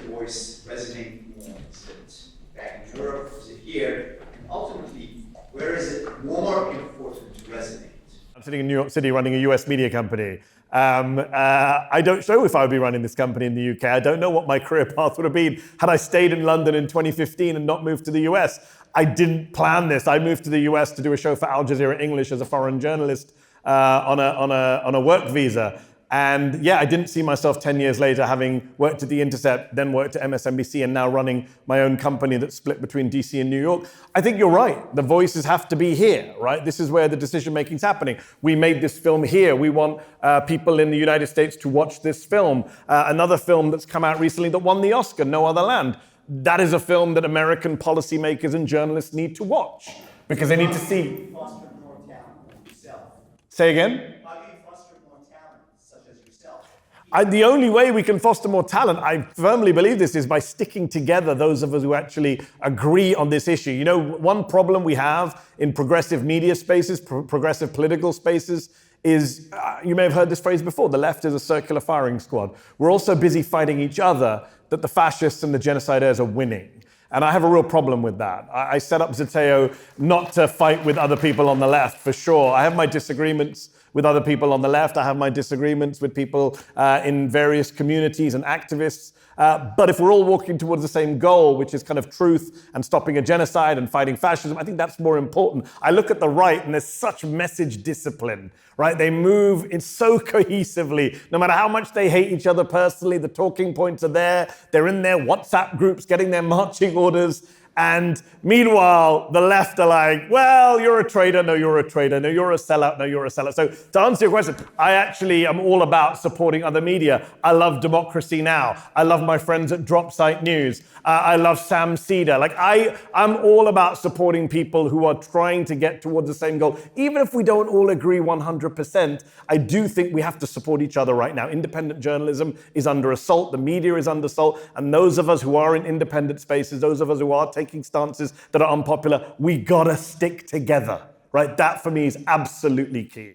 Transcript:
your voice resonate more? Is it back in Europe? Is it here? And ultimately, where is it more important to resonate? I'm sitting in New York City running a US media company. I don't know if I would be running this company in the UK. I don't know what my career path would have been had I stayed in London in 2015 and not moved to the US. I didn't plan this. I moved to the US to do a show for Al Jazeera English as a foreign journalist on a work visa. And yeah, I didn't see myself 10 years later having worked at The Intercept, then worked at MSNBC, and now running my own company that's split between DC and New York. I think you're right. The voices have to be here, right? This is where the decision-making's happening. We made this film here. We want people in the United States to watch this film. Another film that's come out recently that won the Oscar, No Other Land. That is a film that American policymakers and journalists need to watch because they need to see. Foster more talent than yourself. Say again? How do you foster more talent such as yourself? The only way we can foster more talent, I firmly believe this, is by sticking together, those of us who actually agree on this issue. You know, one problem we have in progressive media spaces, progressive political spaces, is, you may have heard this phrase before, the left is a circular firing squad. We're also busy fighting each other that the fascists and the genociders are winning. And I have a real problem with that. I set up Zeteo not to fight with other people on the left, for sure. I have my disagreements with other people on the left. I have my disagreements with people in various communities and activists. But if we're all walking towards the same goal, which is kind of truth and stopping a genocide and fighting fascism, I think that's more important. I look at the right and there's such message discipline, right? They move in so cohesively. No matter how much they hate each other personally, the talking points are there. They're in their WhatsApp groups getting their marching orders. And meanwhile, the left are like, well, you're a traitor. No, you're a traitor. No, you're a sellout. No, you're a sellout. So to answer your question, I actually am all about supporting other media. I love Democracy Now! I love my friends at Dropsite News. I love Sam Cedar. Like I'm all about supporting people who are trying to get towards the same goal. Even if we don't all agree 100%, I do think we have to support each other right now. Independent journalism is under assault. The media is under assault. And those of us who are in independent spaces, those of us who are taking stances that are unpopular, we gotta stick together, right? That for me is absolutely key.